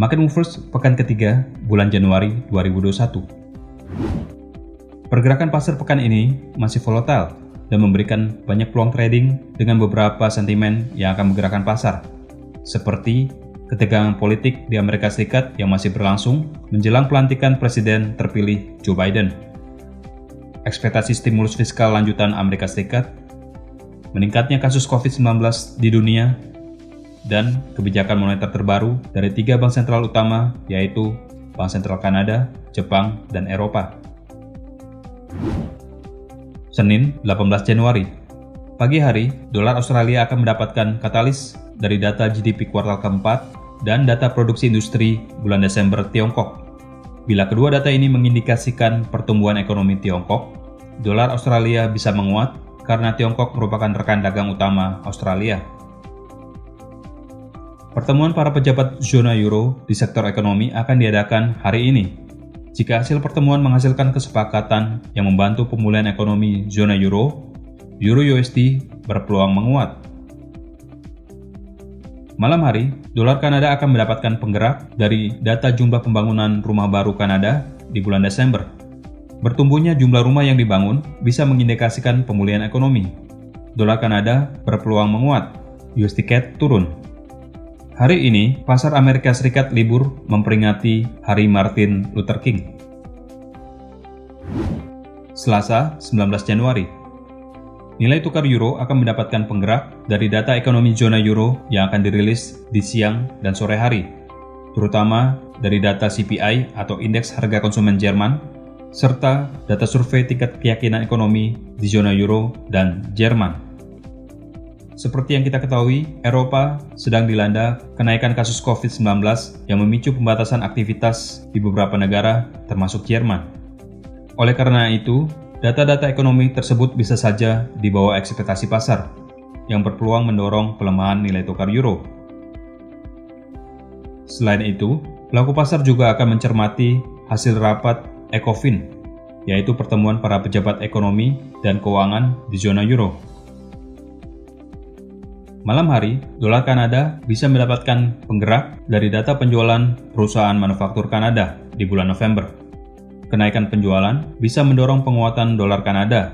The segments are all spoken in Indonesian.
Market Movers pekan ketiga bulan Januari 2021. Pergerakan pasar pekan ini masih volatile dan memberikan banyak peluang trading dengan beberapa sentimen yang akan menggerakkan pasar, seperti ketegangan politik di Amerika Serikat yang masih berlangsung menjelang pelantikan Presiden terpilih Joe Biden, ekspektasi stimulus fiskal lanjutan Amerika Serikat, meningkatnya kasus COVID-19 di dunia, dan kebijakan moneter terbaru dari 3 bank sentral utama, yaitu Bank Sentral Kanada, Jepang, dan Eropa. Senin, 18 Januari. Pagi hari, dolar Australia akan mendapatkan katalis dari data GDP kuartal keempat dan data produksi industri bulan Desember Tiongkok. Bila kedua data ini mengindikasikan pertumbuhan ekonomi Tiongkok, dolar Australia bisa menguat karena Tiongkok merupakan rekan dagang utama Australia. Pertemuan para pejabat zona euro di sektor ekonomi akan diadakan hari ini. Jika hasil pertemuan menghasilkan kesepakatan yang membantu pemulihan ekonomi zona euro, euro USD berpeluang menguat. Malam hari, dolar Kanada akan mendapatkan penggerak dari data jumlah pembangunan rumah baru Kanada di bulan Desember. Bertumbuhnya jumlah rumah yang dibangun bisa mengindikasikan pemulihan ekonomi. Dolar Kanada berpeluang menguat, USD CAD turun. Hari ini, pasar Amerika Serikat libur memperingati Hari Martin Luther King. Selasa, 19 Januari. Nilai tukar euro akan mendapatkan penggerak dari data ekonomi zona euro yang akan dirilis di siang dan sore hari, terutama dari data CPI atau Indeks Harga Konsumen Jerman, serta data survei tingkat keyakinan ekonomi di zona euro dan Jerman. Seperti yang kita ketahui, Eropa sedang dilanda kenaikan kasus COVID-19 yang memicu pembatasan aktivitas di beberapa negara, termasuk Jerman. Oleh karena itu, data-data ekonomi tersebut bisa saja di bawah ekspektasi pasar, yang berpeluang mendorong pelemahan nilai tukar euro. Selain itu, pelaku pasar juga akan mencermati hasil rapat ECOFIN, yaitu pertemuan para pejabat ekonomi dan keuangan di zona euro. Malam hari, dolar Kanada bisa mendapatkan penggerak dari data penjualan perusahaan manufaktur Kanada di bulan November. Kenaikan penjualan bisa mendorong penguatan dolar Kanada.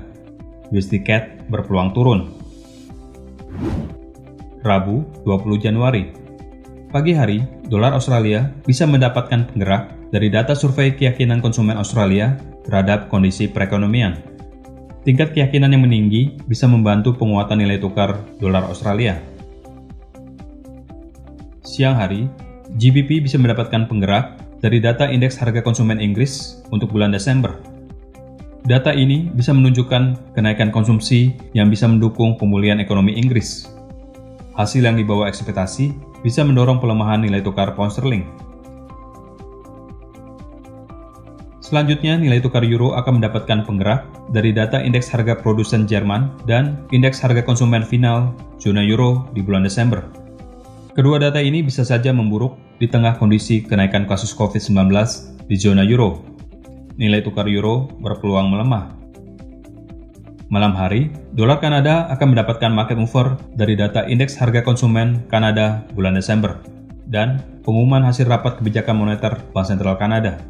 USD CAD berpeluang turun. Rabu, 20 Januari. Pagi hari, dolar Australia bisa mendapatkan penggerak dari data survei keyakinan konsumen Australia terhadap kondisi perekonomian. Tingkat keyakinan yang meninggi bisa membantu penguatan nilai tukar dolar Australia. Siang hari, GBP bisa mendapatkan penggerak dari data Indeks Harga Konsumen Inggris untuk bulan Desember. Data ini bisa menunjukkan kenaikan konsumsi yang bisa mendukung pemulihan ekonomi Inggris. Hasil yang di bawah ekspektasi bisa mendorong pelemahan nilai tukar pound sterling. Selanjutnya, nilai tukar euro akan mendapatkan penggerak dari data Indeks Harga Produsen Jerman dan Indeks Harga Konsumen Final zona euro di bulan Desember. Kedua data ini bisa saja memburuk di tengah kondisi kenaikan kasus COVID-19 di zona euro. Nilai tukar euro berpeluang melemah. Malam hari, dolar Kanada akan mendapatkan market mover dari data Indeks Harga Konsumen Kanada bulan Desember dan pengumuman hasil rapat kebijakan moneter Bank Sentral Kanada.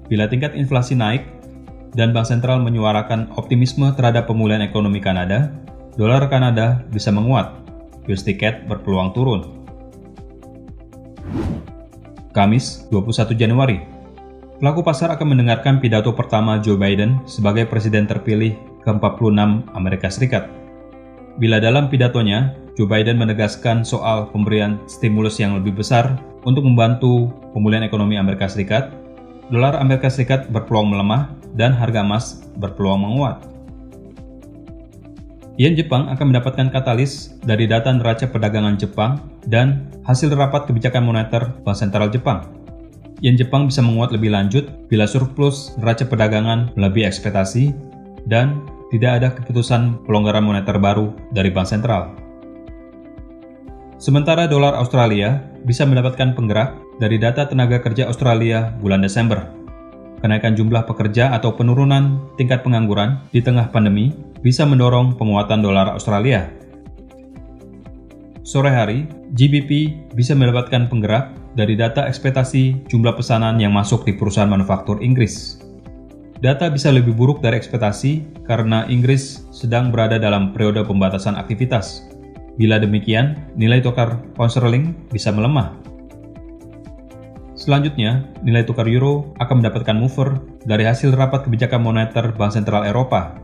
Bila tingkat inflasi naik dan Bank Sentral menyuarakan optimisme terhadap pemulihan ekonomi Kanada, dolar Kanada bisa menguat. USD CAD berpeluang turun. Kamis, 21 Januari. Pelaku pasar akan mendengarkan pidato pertama Joe Biden sebagai presiden terpilih ke-46 Amerika Serikat. Bila dalam pidatonya, Joe Biden menegaskan soal pemberian stimulus yang lebih besar untuk membantu pemulihan ekonomi Amerika Serikat, dolar Amerika Serikat berpeluang melemah dan harga emas berpeluang menguat. Yen Jepang akan mendapatkan katalis dari data neraca perdagangan Jepang dan hasil rapat kebijakan moneter Bank Sentral Jepang. Yen Jepang bisa menguat lebih lanjut bila surplus neraca perdagangan melebihi ekspektasi dan tidak ada keputusan pelonggaran moneter baru dari Bank Sentral. Sementara dolar Australia bisa mendapatkan penggerak dari data tenaga kerja Australia bulan Desember. Kenaikan jumlah pekerja atau penurunan tingkat pengangguran di tengah pandemi bisa mendorong penguatan dolar Australia. Sore hari, GBP bisa mendapatkan penggerak dari data ekspektasi jumlah pesanan yang masuk di perusahaan manufaktur Inggris. Data bisa lebih buruk dari ekspektasi karena Inggris sedang berada dalam periode pembatasan aktivitas. Bila demikian, nilai tukar pound sterling bisa melemah. Selanjutnya, nilai tukar euro akan mendapatkan mover dari hasil rapat kebijakan moneter Bank Sentral Eropa.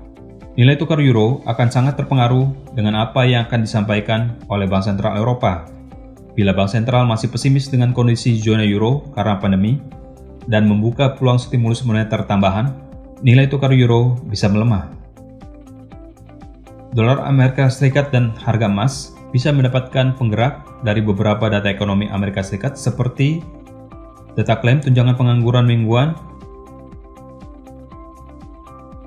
Nilai tukar euro akan sangat terpengaruh dengan apa yang akan disampaikan oleh Bank Sentral Eropa. Bila Bank Sentral masih pesimis dengan kondisi zona euro karena pandemi dan membuka peluang stimulus moneter tambahan, nilai tukar euro bisa melemah. Dolar Amerika Serikat dan harga emas bisa mendapatkan penggerak dari beberapa data ekonomi Amerika Serikat seperti data klaim tunjangan pengangguran mingguan,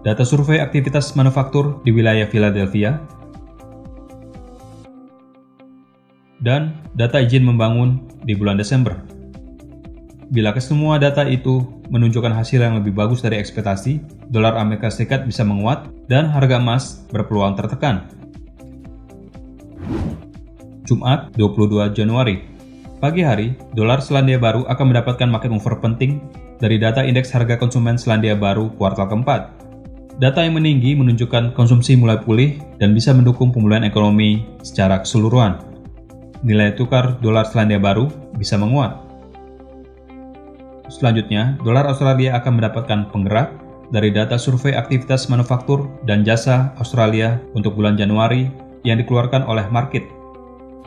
data survei aktivitas manufaktur di wilayah Philadelphia, dan data izin membangun di bulan Desember. Bila kesemua data itu menunjukkan hasil yang lebih bagus dari ekspektasi, dolar Amerika Serikat bisa menguat dan harga emas berpeluang tertekan. Jumat, 22 Januari. Pagi hari, dolar Selandia Baru akan mendapatkan market mover penting dari data indeks harga konsumen Selandia Baru kuartal keempat. Data yang meninggi menunjukkan konsumsi mulai pulih dan bisa mendukung pemulihan ekonomi secara keseluruhan. Nilai tukar dolar Selandia Baru bisa menguat. Selanjutnya, dolar Australia akan mendapatkan penggerak dari data survei aktivitas manufaktur dan jasa Australia untuk bulan Januari yang dikeluarkan oleh market.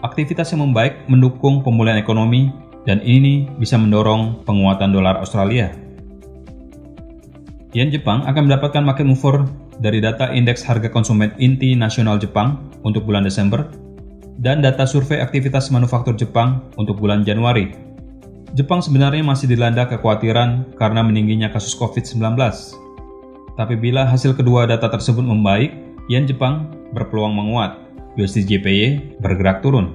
Aktivitas yang membaik mendukung pemulihan ekonomi dan ini bisa mendorong penguatan dolar Australia. Yen Jepang akan mendapatkan market mover dari data indeks harga konsumen inti nasional Jepang untuk bulan Desember dan data survei aktivitas manufaktur Jepang untuk bulan Januari. Jepang sebenarnya masih dilanda kekhawatiran karena meningginya kasus COVID-19. Tapi bila hasil kedua data tersebut membaik, yen Jepang berpeluang menguat, USD JPY bergerak turun.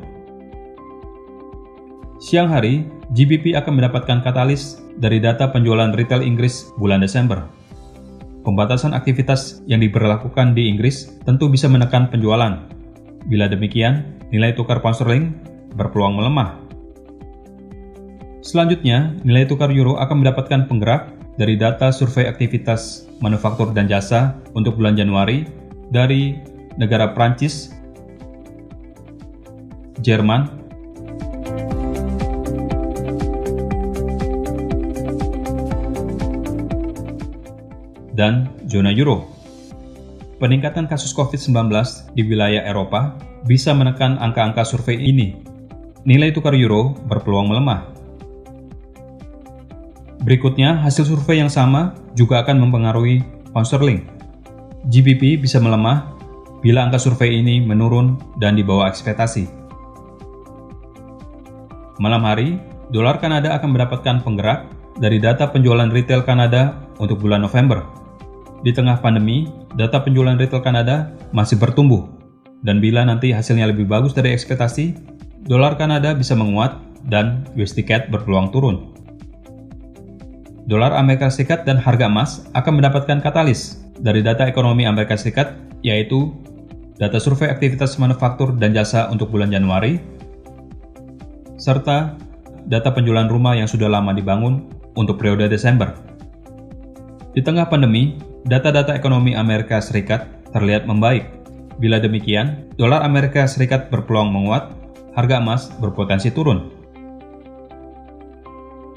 Siang hari, GBP akan mendapatkan katalis dari data penjualan retail Inggris bulan Desember. Pembatasan aktivitas yang diberlakukan di Inggris tentu bisa menekan penjualan. Bila demikian, nilai tukar pound sterling berpeluang melemah. Selanjutnya, nilai tukar euro akan mendapatkan penggerak dari data survei aktivitas manufaktur dan jasa untuk bulan Januari dari negara Prancis, Jerman, dan zona euro. Peningkatan kasus COVID-19 di wilayah Eropa bisa menekan angka-angka survei ini. Nilai tukar euro berpeluang melemah. Berikutnya, hasil survei yang sama juga akan mempengaruhi pound sterling. GBP bisa melemah bila angka survei ini menurun dan di bawah ekspektasi. Malam hari, dolar Kanada akan mendapatkan penggerak dari data penjualan retail Kanada untuk bulan November. Di tengah pandemi, data penjualan retail Kanada masih bertumbuh, dan bila nanti hasilnya lebih bagus dari ekspektasi, dolar Kanada bisa menguat dan USD CAD berpeluang turun. Dolar Amerika Serikat dan harga emas akan mendapatkan katalis dari data ekonomi Amerika Serikat, yaitu data survei aktivitas manufaktur dan jasa untuk bulan Januari, serta data penjualan rumah yang sudah lama dibangun untuk periode Desember. Di tengah pandemi, data-data ekonomi Amerika Serikat terlihat membaik. Bila demikian, dolar Amerika Serikat berpeluang menguat, harga emas berpotensi turun.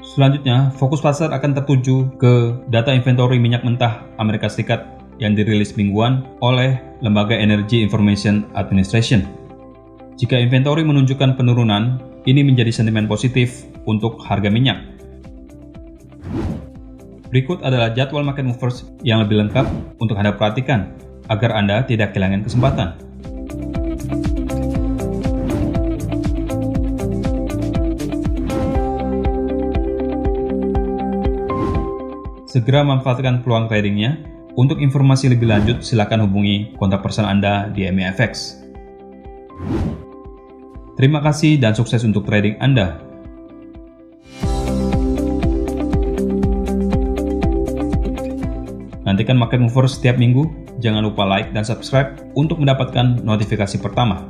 Selanjutnya, fokus pasar akan tertuju ke data inventory minyak mentah Amerika Serikat yang dirilis mingguan oleh Lembaga Energy Information Administration. Jika inventory menunjukkan penurunan, ini menjadi sentimen positif untuk harga minyak. Berikut adalah jadwal market movers yang lebih lengkap untuk Anda perhatikan, agar Anda tidak kehilangan kesempatan. Segera manfaatkan peluang tradingnya. Untuk informasi lebih lanjut, silakan hubungi kontak person Anda di MEFX. Terima kasih dan sukses untuk trading Anda. Nantikan Market Movers setiap minggu. Jangan lupa like dan subscribe untuk mendapatkan notifikasi pertama.